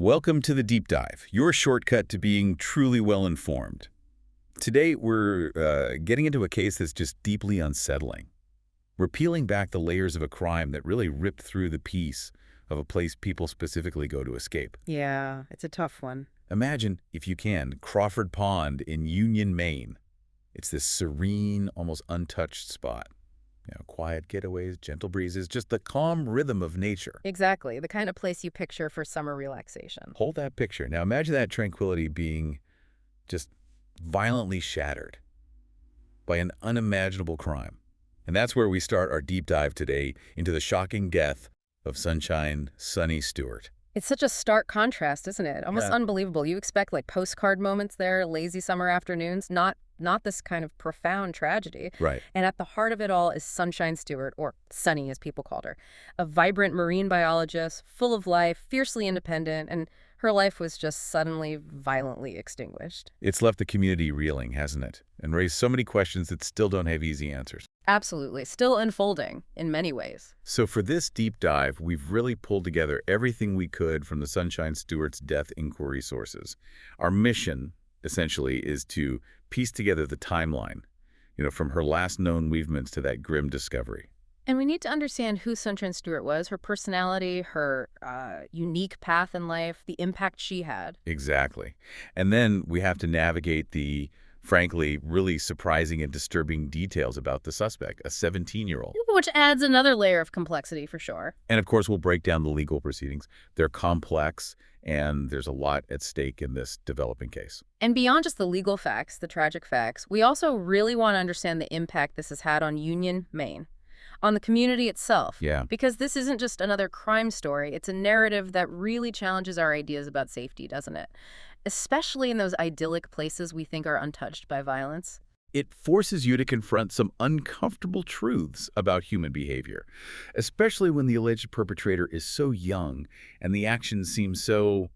Welcome to the Deep Dive, your shortcut to being truly well-informed. Today, we're getting into a case that's just deeply unsettling. We're peeling back the layers of a crime that really ripped through the peace of a place people specifically go to escape. Yeah, it's a tough one. Imagine, if you can, Crawford Pond in Union, Maine. It's this serene, almost untouched spot. Quiet getaways, gentle breezes, just the calm rhythm of nature. Exactly, the kind of place you picture for summer relaxation. Hold that picture. Now imagine that tranquility being just violently shattered by an unimaginable crime. And that's where we start our deep dive today into the shocking death of Sunshine Stewart. It's such a stark contrast, isn't it? Almost Yeah. unbelievable. You expect like postcard moments there, lazy summer afternoons, not this kind of profound tragedy. Right. And at the heart of it all is Sunshine Stewart, or Sunny as people called her, a vibrant marine biologist, full of life, fiercely independent, and her life was just suddenly violently extinguished. It's left the community reeling, hasn't it? And raised so many questions that still don't have easy answers. Absolutely. Still unfolding in many ways. So for this deep dive, we've really pulled together everything we could from the Sunshine Stewart's death inquiry sources. Our mission, essentially, is to piece together the timeline, from her last known movements to that grim discovery. And we need to understand who Sunshine Stewart was, her personality, her unique path in life, the impact she had. Exactly. And then we have to navigate the, frankly, really surprising and disturbing details about the suspect, a 17-year-old. Which adds another layer of complexity for sure. And of course, we'll break down the legal proceedings. They're complex, and there's a lot at stake in this developing case. And beyond just the legal facts, the tragic facts, we also really want to understand the impact this has had on Union, Maine, on the community itself. Yeah. Because this isn't just another crime story. It's a narrative that really challenges our ideas about safety, doesn't it? Especially in those idyllic places we think are untouched by violence. It forces you to confront some uncomfortable truths about human behavior, especially when the alleged perpetrator is so young and the actions seem so,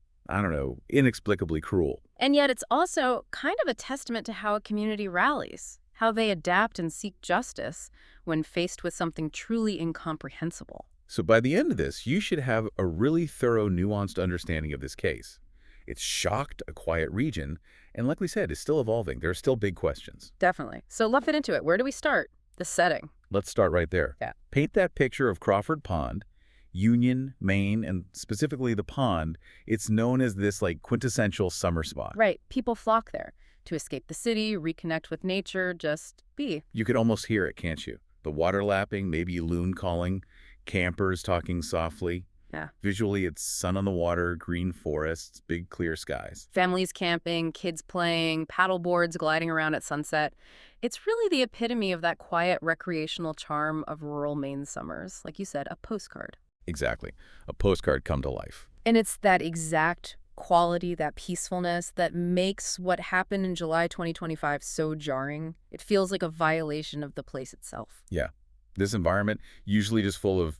inexplicably cruel. And yet it's also kind of a testament to how a community rallies, how they adapt and seek justice when faced with something truly incomprehensible. So by the end of this, you should have a really thorough, nuanced understanding of this case. It's shocked a quiet region, and like we said, it's still evolving. There are still big questions. Definitely. So let's get into it. Where do we start? The setting. Let's start right there. Yeah. Paint that picture of Crawford Pond, Union, Maine, and specifically the pond. It's known as this quintessential summer spot. Right. People flock there to escape the city, reconnect with nature, just be. You could almost hear it, can't you? The water lapping, maybe loon calling, campers talking softly. Yeah. Visually, it's sun on the water, green forests, big clear skies. Families camping, kids playing, paddle boards gliding around at sunset. It's really the epitome of that quiet recreational charm of rural Maine summers. Like you said, a postcard. Exactly. A postcard come to life. And it's that exact quality, that peacefulness that makes what happened in July 2025 so jarring. It feels like a violation of the place itself. Yeah. This environment, usually just full of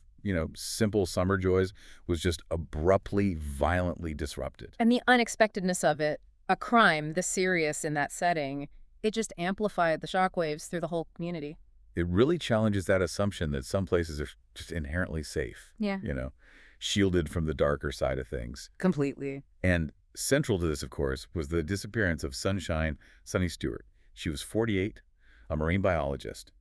simple summer joys, was just abruptly, violently disrupted. And the unexpectedness of it, a crime this serious in that setting, it just amplified the shockwaves through the whole community. It really challenges that assumption that some places are just inherently safe. Yeah. Shielded from the darker side of things. Completely. And central to this, of course, was the disappearance of Sunny Stewart. She was 48, a marine biologist,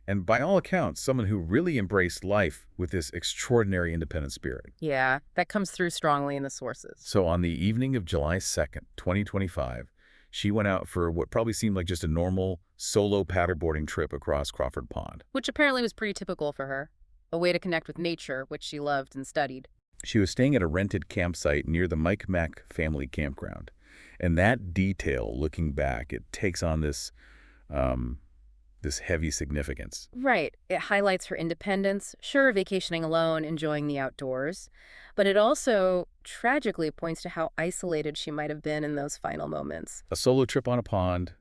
and by all accounts, someone who really embraced life with this extraordinary independent spirit. Yeah, that comes through strongly in the sources. So on the evening of July 2nd, 2025, she went out for what probably seemed like just a normal solo paddleboarding trip across Crawford Pond. Which apparently was pretty typical for her. A way to connect with nature, which she loved and studied. She was staying at a rented campsite near the Mike Mack family campground. And that detail, looking back, it takes on this heavy significance. Right. It highlights her independence, sure, vacationing alone, enjoying the outdoors. But it also tragically points to how isolated she might have been in those final moments. A solo trip on a pond,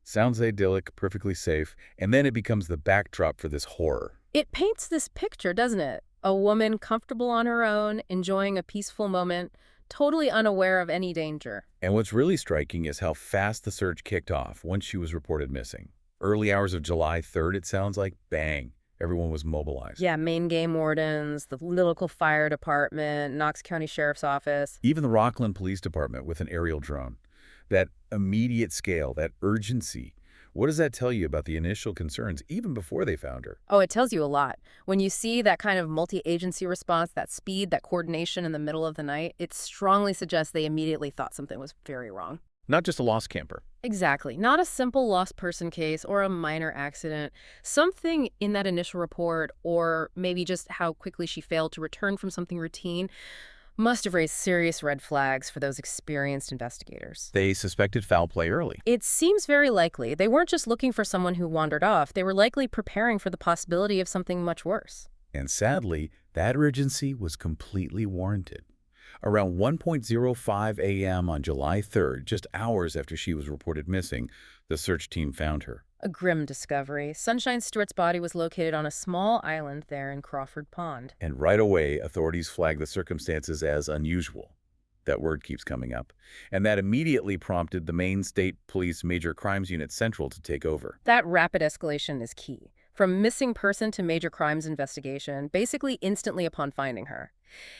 sounds idyllic, perfectly safe, and then it becomes the backdrop for this horror. It paints this picture, doesn't it? A woman comfortable on her own, enjoying a peaceful moment, totally unaware of any danger. And what's really striking is how fast the search kicked off once she was reported missing. Early hours of July 3rd, it sounds like, bang, Everyone was mobilized. Yeah, Maine game wardens, the local fire department, Knox County Sheriff's Office. Even the Rockland Police Department with an aerial drone. That immediate scale, that urgency. What does that tell you about the initial concerns even before they found her? Oh, it tells you a lot. When you see that kind of multi-agency response, that speed, that coordination in the middle of the night, it strongly suggests they immediately thought something was very wrong. Not just a lost camper. Exactly. Not a simple lost person case or a minor accident. Something in that initial report, or maybe just how quickly she failed to return from something routine, must have raised serious red flags for those experienced investigators. They suspected foul play early. It seems very likely. They weren't just looking for someone who wandered off. They were likely preparing for the possibility of something much worse. And sadly, that urgency was completely warranted. Around 1:05 a.m. on July 3rd, just hours after she was reported missing, the search team found her. A grim discovery. Sunshine Stewart's body was located on a small island there in Crawford Pond. And right away, authorities flagged the circumstances as unusual. That word keeps coming up. And that immediately prompted the Maine State Police Major Crimes Unit Central to take over. That rapid escalation is key. From missing person to major crimes investigation, basically instantly upon finding her.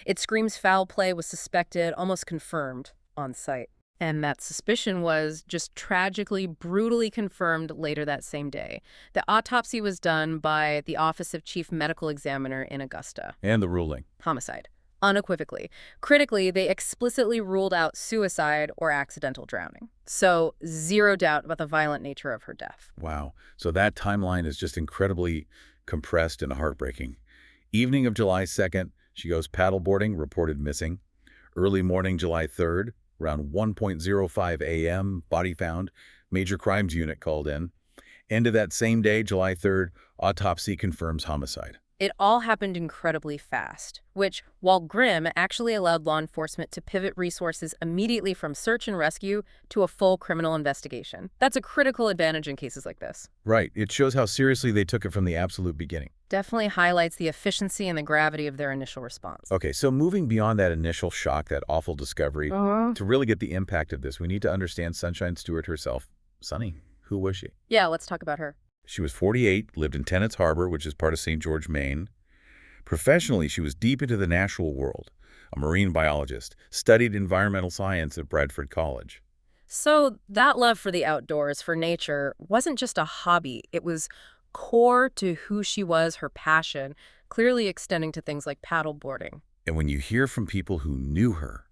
It screams foul play was suspected, almost confirmed, on site. And that suspicion was just tragically, brutally confirmed later that same day. The autopsy was done by the Office of Chief Medical Examiner in Augusta. And the ruling. Homicide. Unequivocally. Critically, they explicitly ruled out suicide or accidental drowning. So, zero doubt about the violent nature of her death. Wow. So that timeline is just incredibly compressed and heartbreaking. Evening of July 2nd, she goes paddleboarding, reported missing. Early morning, July 3rd, around 1:05 a.m., body found. Major Crimes Unit called in. End of that same day, July 3rd, autopsy confirms homicide. It all happened incredibly fast, which, while grim, actually allowed law enforcement to pivot resources immediately from search and rescue to a full criminal investigation. That's a critical advantage in cases like this. Right. It shows how seriously they took it from the absolute beginning. Definitely highlights the efficiency and the gravity of their initial response. Okay, so moving beyond that initial shock, that awful discovery, to really get the impact of this, we need to understand Sunshine Stewart herself. Sunny, who was she? Yeah, let's talk about her. She was 48, lived in Tennant's Harbor, which is part of St. George, Maine. Professionally, she was deep into the natural world, a marine biologist, studied environmental science at Bradford College. So that love for the outdoors, for nature, wasn't just a hobby. It was core to who she was, her passion, clearly extending to things like paddleboarding. And when you hear from people who knew her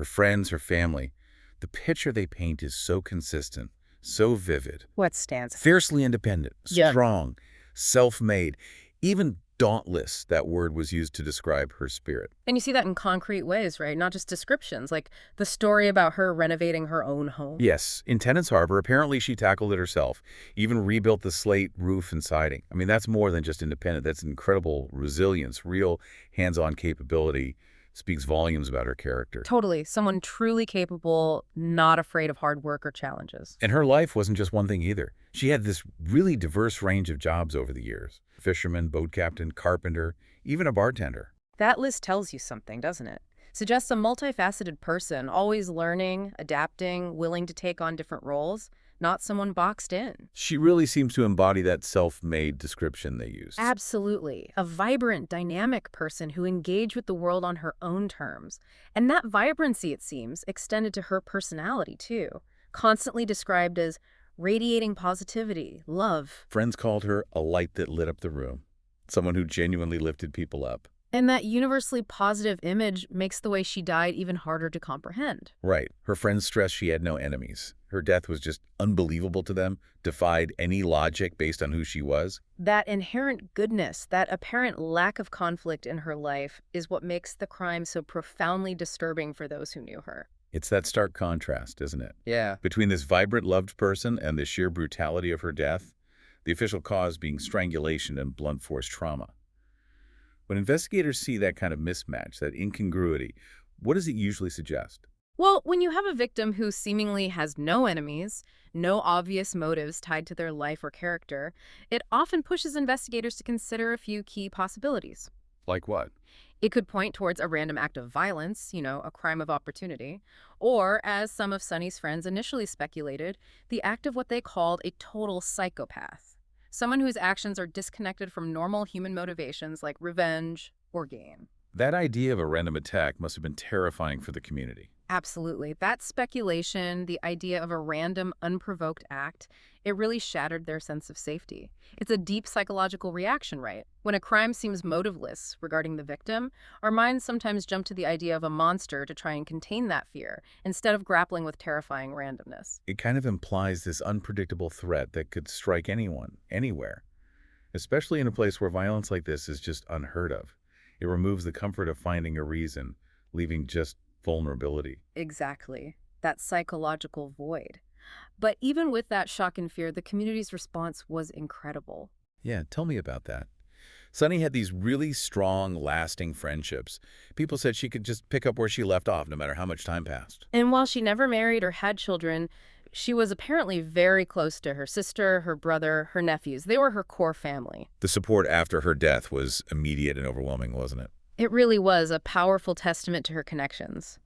friends, her family, the picture they paint is so consistent, so vivid. What stands? Fiercely independent, Yeah. strong, self-made, even dauntless, that word was used to describe her spirit. And you see that in concrete ways, right? Not just descriptions, like the story about her renovating her own home. Yes, in Tennant's Harbor, apparently she tackled it herself, even rebuilt the slate roof and siding. I mean, that's more than just independent. That's incredible resilience, real hands-on capability, speaks volumes about her character. Totally. Someone truly capable, not afraid of hard work or challenges. And her life wasn't just one thing either. She had this really diverse range of jobs over the years. Fisherman, boat captain, carpenter, even a bartender. That list tells you something, doesn't it? Suggests a multifaceted person, always learning, adapting, willing to take on different roles, not someone boxed in. She really seems to embody that self-made description they used. Absolutely. A vibrant, dynamic person who engaged with the world on her own terms. And that vibrancy, it seems, extended to her personality, too. Constantly described as radiating positivity, love. Friends called her a light that lit up the room, someone who genuinely lifted people up. And that universally positive image makes the way she died even harder to comprehend. Right. Her friends stressed she had no enemies. Her death was just unbelievable to them, defied any logic based on who she was. That inherent goodness, that apparent lack of conflict in her life is what makes the crime so profoundly disturbing for those who knew her. It's that stark contrast, isn't it? Yeah. Between this vibrant, loved person and the sheer brutality of her death, the official cause being strangulation and blunt force trauma. When investigators see that kind of mismatch, that incongruity, what does it usually suggest? Well, when you have a victim who seemingly has no enemies, no obvious motives tied to their life or character, it often pushes investigators to consider a few key possibilities. Like what? It could point towards a random act of violence, a crime of opportunity, or, as some of Sunny's friends initially speculated, the act of what they called a total psychopath. someone whose actions are disconnected from normal human motivations like revenge or gain. That idea of a random attack must have been terrifying for the community. Absolutely. That speculation, the idea of a random, unprovoked act, it really shattered their sense of safety. It's a deep psychological reaction, right? When a crime seems motiveless regarding the victim, our minds sometimes jump to the idea of a monster to try and contain that fear, instead of grappling with terrifying randomness. It kind of implies this unpredictable threat that could strike anyone, anywhere, especially in a place where violence like this is just unheard of. It removes the comfort of finding a reason, leaving just vulnerability. Exactly. That psychological void. But even with that shock and fear, the community's response was incredible. Yeah, tell me about that. Sunny had these really strong, lasting friendships. People said she could just pick up where she left off no matter how much time passed. And while she never married or had children, she was apparently very close to her sister, her brother, her nephews. They were her core family. The support after her death was immediate and overwhelming, wasn't it? It really was a powerful testament to her connections.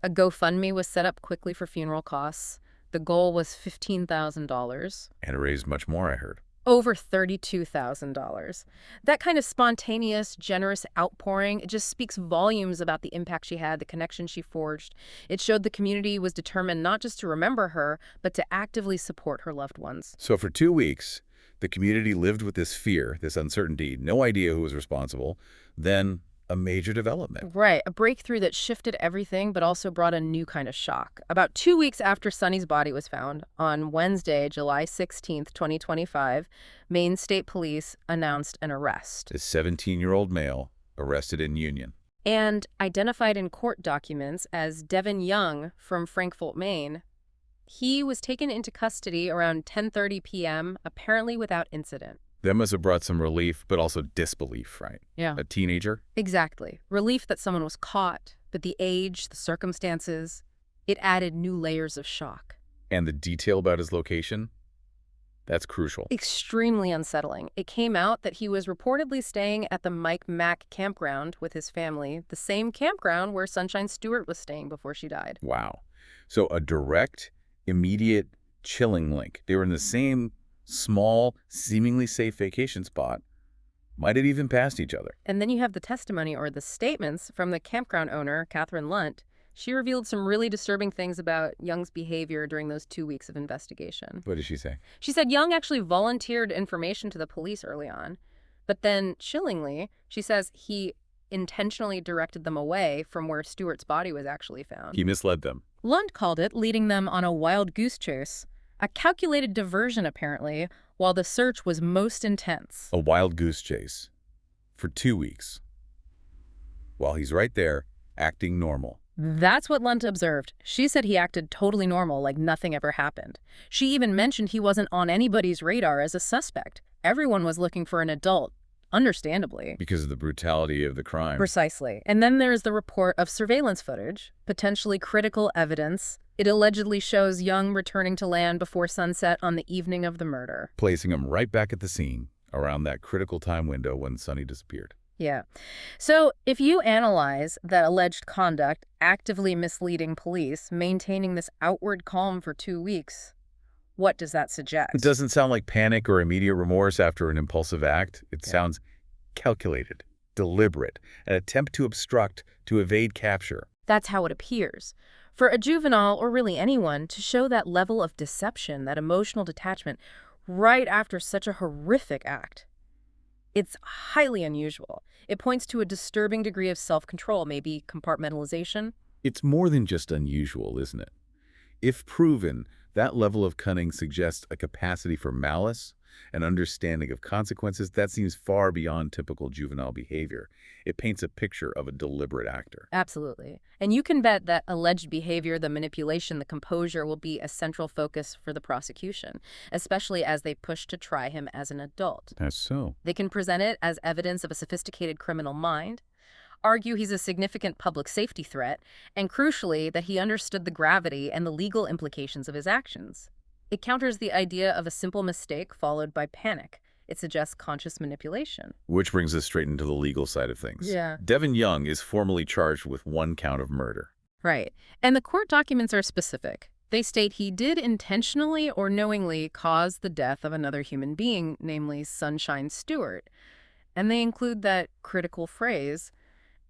A GoFundMe was set up quickly for funeral costs. The goal was $15,000. And it raised much more, I heard. Over $32,000. That kind of spontaneous, generous outpouring, it just speaks volumes about the impact she had, the connection she forged. It showed the community was determined not just to remember her, but to actively support her loved ones. So for 2 weeks, the community lived with this fear, this uncertainty, no idea who was responsible. Then a major development. Right, a breakthrough that shifted everything but also brought a new kind of shock. About 2 weeks after Sunny's body was found, on Wednesday, July 16th, 2025, Maine State Police announced an arrest. A 17-year-old male arrested in Union. And identified in court documents as Devin Young from Frankfort, Maine. He was taken into custody around 10:30 p.m., apparently without incident. That must have brought some relief, but also disbelief, right? Yeah. A teenager? Exactly. Relief that someone was caught, but the age, the circumstances, it added new layers of shock. And the detail about his location? That's crucial. Extremely unsettling. It came out that he was reportedly staying at the Mike Mack campground with his family, the same campground where Sunshine Stewart was staying before she died. Wow. So a direct, immediate, chilling link. They were in the same small, seemingly safe vacation spot, might have even passed each other. And then you have the testimony or the statements from the campground owner, Catherine Lunt. She revealed some really disturbing things about Young's behavior during those 2 weeks of investigation. What did she say? She said Young actually volunteered information to the police early on, but then, chillingly, she says he intentionally directed them away from where Stewart's body was actually found. He misled them. Lunt called it leading them on a wild goose chase. A calculated diversion, apparently, while the search was most intense. A wild goose chase. For 2 weeks. While he's right there, acting normal. That's what Lunt observed. She said he acted totally normal, like nothing ever happened. She even mentioned he wasn't on anybody's radar as a suspect. Everyone was looking for an adult, understandably. Because of the brutality of the crime. Precisely. And then there's the report of surveillance footage, potentially critical evidence. It allegedly shows Young returning to land before sunset on the evening of the murder. Placing him right back at the scene, around that critical time window when Sunny disappeared. Yeah. So if you analyze that alleged conduct, actively misleading police, maintaining this outward calm for 2 weeks, what does that suggest? It doesn't sound like panic or immediate remorse after an impulsive act. It sounds calculated, deliberate, an attempt to obstruct, to evade capture. That's how it appears. For a juvenile, or really anyone, to show that level of deception, that emotional detachment, right after such a horrific act, it's highly unusual. It points to a disturbing degree of self-control, maybe compartmentalization. It's more than just unusual, isn't it? If proven, that level of cunning suggests a capacity for malice, an understanding of consequences that seems far beyond typical juvenile behavior. It paints a picture of a deliberate actor. Absolutely. And you can bet that alleged behavior, the manipulation, the composure will be a central focus for the prosecution, especially as they push to try him as an adult. That's so. They can present it as evidence of a sophisticated criminal mind, argue he's a significant public safety threat, and crucially, that he understood the gravity and the legal implications of his actions. It counters the idea of a simple mistake followed by panic. It suggests conscious manipulation. Which brings us straight into the legal side of things. Yeah. Devin Young is formally charged with 1 count of murder. Right. And the court documents are specific. They state he did intentionally or knowingly cause the death of another human being, namely Sunshine Stewart. And they include that critical phrase,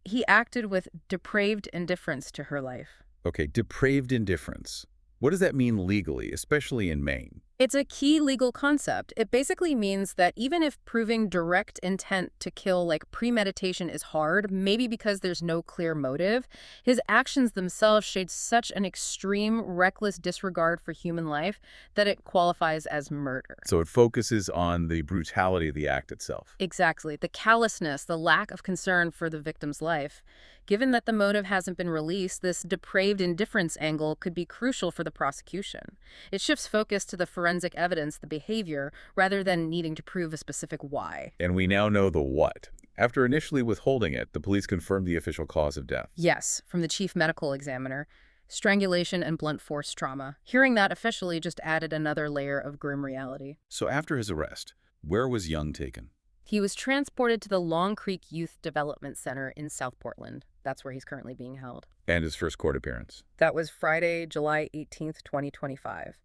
he acted with depraved indifference to her life. Okay, depraved indifference. What does that mean legally, especially in Maine? It's a key legal concept. It basically means that even if proving direct intent to kill, like premeditation, is hard, maybe because there's no clear motive, his actions themselves shade such an extreme, reckless disregard for human life that it qualifies as murder. So it focuses on the brutality of the act itself. Exactly. The callousness, the lack of concern for the victim's life. Given that the motive hasn't been released, this depraved indifference angle could be crucial for the prosecution. It shifts focus to the forensic evidence, the behavior, rather than needing to prove a specific why. And we now know the what. After initially withholding it, the police confirmed the official cause of death. Yes, from the chief medical examiner. Strangulation and blunt force trauma. Hearing that officially just added another layer of grim reality. So after his arrest, where was Young taken? He was transported to the Long Creek Youth Development Center in South Portland. That's where he's currently being held. And his first court appearance? That was Friday, July 18th, 2025.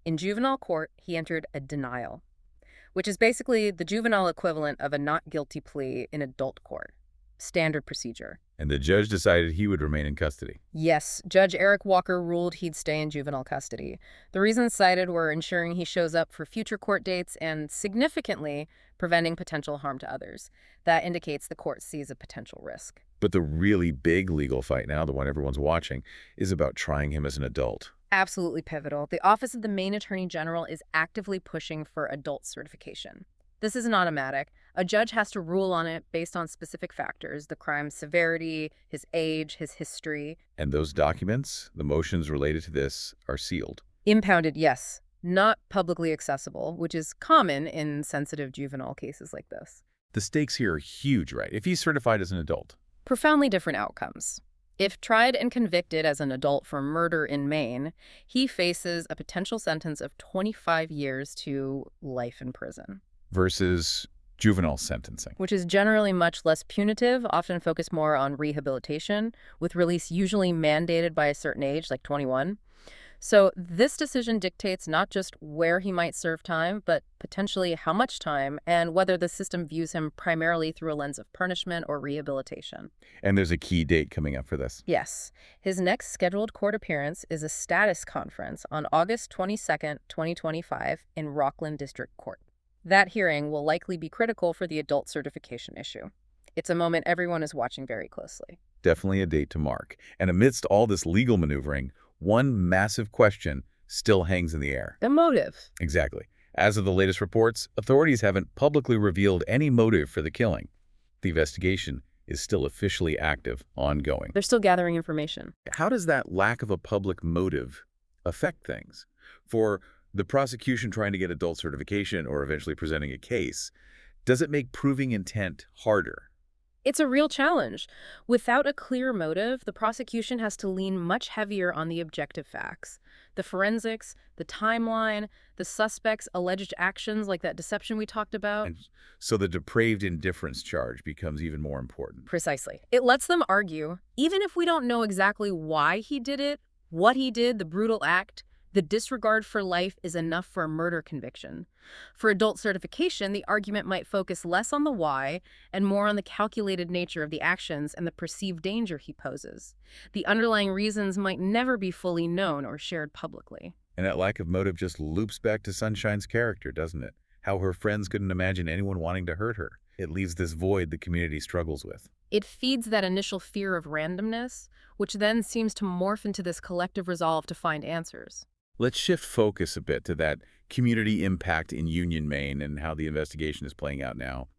In juvenile court, he entered a denial, which is basically the juvenile equivalent of a not guilty plea in adult court. Standard procedure. And the judge decided he would remain in custody. Yes, Judge Eric Walker ruled he'd stay in juvenile custody. The reasons cited were ensuring he shows up for future court dates and, significantly, preventing potential harm to others. That indicates the court sees a potential risk. But the really big legal fight now, the one everyone's watching, is about trying him as an adult. Absolutely pivotal. The Office of the Maine Attorney General is actively pushing for adult certification. This isn't automatic. A judge has to rule on it based on specific factors, the crime's severity, his age, his history. And those documents, the motions related to this, are sealed. Impounded, yes. Not publicly accessible, which is common in sensitive juvenile cases like this. The stakes here are huge, right? If he's certified as an adult. Profoundly different outcomes. If tried and convicted as an adult for murder in Maine, he faces a potential sentence of 25 years to life in prison. Versus juvenile sentencing. Which is generally much less punitive, often focused more on rehabilitation, with release usually mandated by a certain age, like 21. So this decision dictates not just where he might serve time, but potentially how much time, and whether the system views him primarily through a lens of punishment or rehabilitation. And there's a key date coming up for this. Yes. His next scheduled court appearance is a status conference on August 22nd, 2025 in Rockland District Court. That hearing will likely be critical for the adult certification issue. It's a moment everyone is watching very closely. Definitely a date to mark. And amidst all this legal maneuvering, one massive question still hangs in the air. The motive. Exactly. As of the latest reports, authorities haven't publicly revealed any motive for the killing. The investigation is still officially active, ongoing. They're still gathering information. How does that lack of a public motive affect things? For the prosecution trying to get adult certification or eventually presenting a case, does it make proving intent harder? It's a real challenge. Without a clear motive, the prosecution has to lean much heavier on the objective facts. The forensics, the timeline, the suspect's alleged actions like that deception we talked about. And so the depraved indifference charge becomes even more important. Precisely. It lets them argue, even if we don't know exactly why he did it, what he did, the brutal act, the disregard for life is enough for a murder conviction. For adult certification, the argument might focus less on the why and more on the calculated nature of the actions and the perceived danger he poses. The underlying reasons might never be fully known or shared publicly. And that lack of motive just loops back to Sunshine's character, doesn't it? How her friends couldn't imagine anyone wanting to hurt her. It leaves this void the community struggles with. It feeds that initial fear of randomness, which then seems to morph into this collective resolve to find answers. Let's shift focus a bit to that community impact in Union, Maine, and how the investigation is playing out now.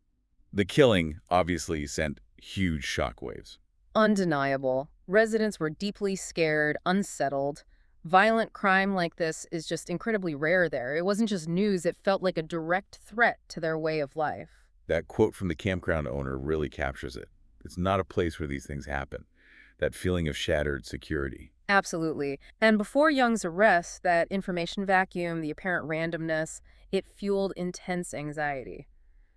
The killing obviously sent huge shockwaves. Undeniable. Residents were deeply scared, unsettled. Violent crime like this is just incredibly rare there. It wasn't just news, it felt like a direct threat to their way of life. That quote from the campground owner really captures it. It's not a place where these things happen. That feeling of shattered security. Absolutely. And before Young's arrest, that information vacuum, the apparent randomness, it fueled intense anxiety.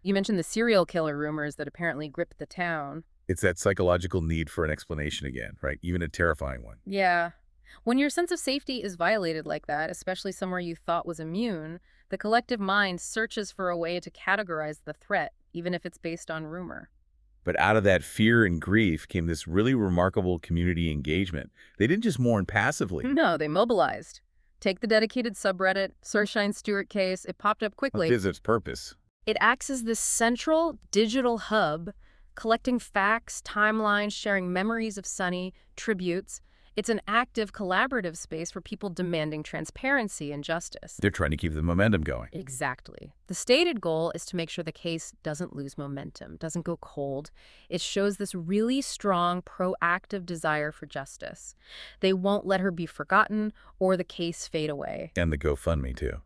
You mentioned the serial killer rumors that apparently gripped the town. It's that psychological need for an explanation again, right? Even a terrifying one. Yeah. When your sense of safety is violated like that, especially somewhere you thought was immune, the collective mind searches for a way to categorize the threat, even if it's based on rumor. But out of that fear and grief came this really remarkable community engagement. They didn't just mourn passively. No, they mobilized. Take the dedicated subreddit, Sunshine Stewart case, it popped up What quickly. is its purpose? It acts as this central digital hub, collecting facts, timelines, sharing memories of Sunny, tributes. It's an active, collaborative space for people demanding transparency and justice. They're trying to keep the momentum going. Exactly. The stated goal is to make sure the case doesn't lose momentum, doesn't go cold. It shows this really strong, proactive desire for justice. They won't let her be forgotten or the case fade away. And the GoFundMe, too,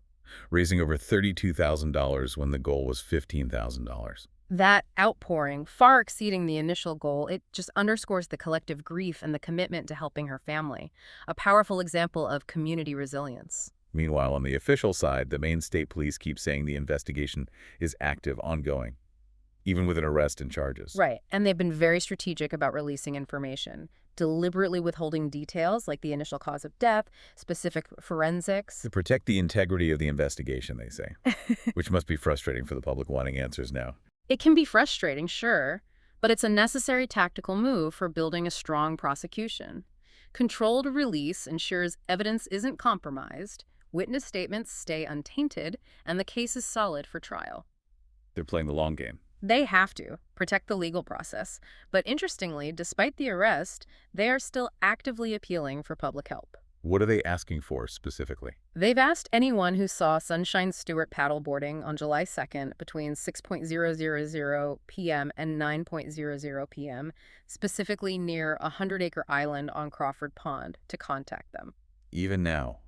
raising over $32,000 when the goal was $15,000. That outpouring, far exceeding the initial goal, it just underscores the collective grief and the commitment to helping her family. A powerful example of community resilience. Meanwhile, on the official side, the Maine State Police keep saying the investigation is active, ongoing, even with an arrest and charges. Right, and they've been very strategic about releasing information, deliberately withholding details like the initial cause of death, specific forensics. To protect the integrity of the investigation, they say, which must be frustrating for the public wanting answers now. It can be frustrating, sure, but it's a necessary tactical move for building a strong prosecution. Controlled release ensures evidence isn't compromised, witness statements stay untainted, and the case is solid for trial. They're playing the long game. They have to protect the legal process, but interestingly, despite the arrest, they are still actively appealing for public help. What are they asking for specifically? They've asked anyone who saw Sunshine Stewart paddleboarding on July 2nd between 6:000 p.m. and 9:00 p.m., specifically near a 100-acre island on Crawford Pond, to contact them. Even now,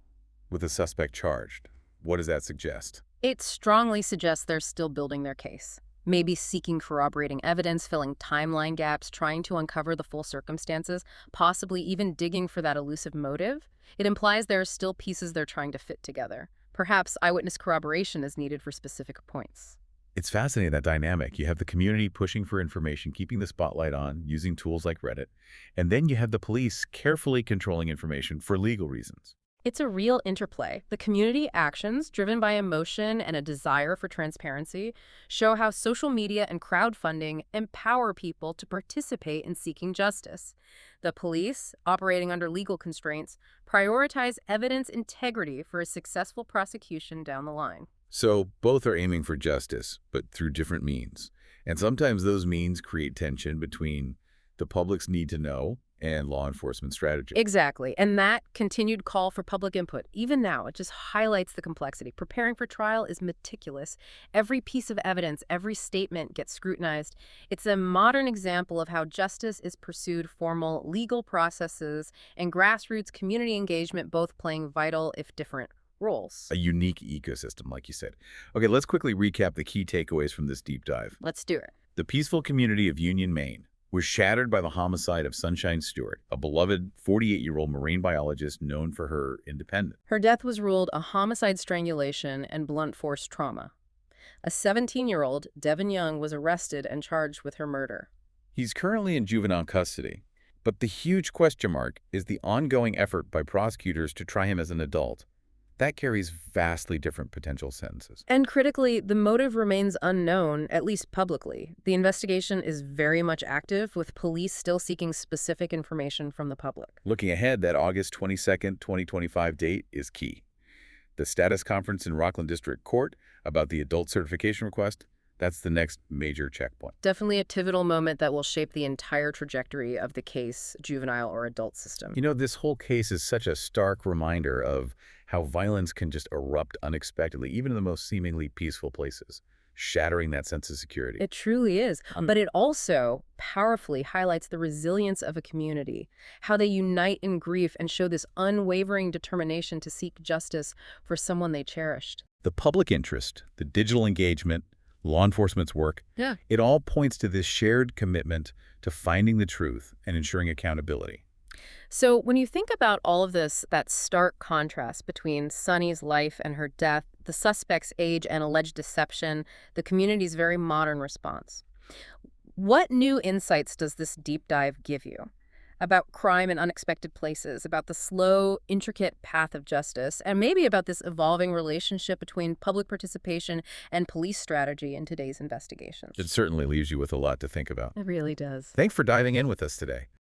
with the suspect charged, what does that suggest? It strongly suggests they're still building their case. Maybe seeking corroborating evidence, filling timeline gaps, trying to uncover the full circumstances, possibly even digging for that elusive motive. It implies there are still pieces they're trying to fit together. Perhaps eyewitness corroboration is needed for specific points. It's fascinating, that dynamic. You have the community pushing for information, keeping the spotlight on, using tools like Reddit, and then you have the police carefully controlling information for legal reasons. It's a real interplay. The community actions, driven by emotion and a desire for transparency, show how social media and crowdfunding empower people to participate in seeking justice. The police, operating under legal constraints, prioritize evidence integrity for a successful prosecution down the line. So both are aiming for justice, but through different means. And sometimes those means create tension between the public's need to know and law enforcement strategy. Exactly. And that continued call for public input, even now, it just highlights the complexity. Preparing for trial is meticulous. Every piece of evidence, every statement gets scrutinized. It's a modern example of how justice is pursued, formal legal processes, and grassroots community engagement, both playing vital, if different, roles. A unique ecosystem, like you said. Okay, let's quickly recap the key takeaways from this deep dive. Let's do it. The peaceful community of Union, Maine, was shattered by the homicide of Sunshine Stewart, a beloved 48-year-old marine biologist known for her independence. Her death was ruled a homicide, strangulation, and blunt force trauma. A 17-year-old, Devin Young, was arrested and charged with her murder. He's currently in juvenile custody, but the huge question mark is the ongoing effort by prosecutors to try him as an adult. That carries vastly different potential sentences. And critically, the motive remains unknown, at least publicly. The investigation is very much active, with police still seeking specific information from the public. Looking ahead, that August 22nd, 2025 date is key. The status conference in Rockland District Court about the adult certification request, that's the next major checkpoint. Definitely a pivotal moment that will shape the entire trajectory of the case, juvenile or adult system. You know, this whole case is such a stark reminder of how violence can just erupt unexpectedly, even in the most seemingly peaceful places, shattering that sense of security. It truly is. But it also powerfully highlights the resilience of a community, how they unite in grief and show this unwavering determination to seek justice for someone they cherished. The public interest, the digital engagement, law enforcement's work, it all points to this shared commitment to finding the truth and ensuring accountability. So when you think about all of this, that stark contrast between Sunny's life and her death, the suspect's age and alleged deception, the community's very modern response, what new insights does this deep dive give you? about crime in unexpected places, about the slow, intricate path of justice, and maybe about this evolving relationship between public participation and police strategy in today's investigations. It certainly leaves you with a lot to think about. It really does. Thanks for diving in with us today.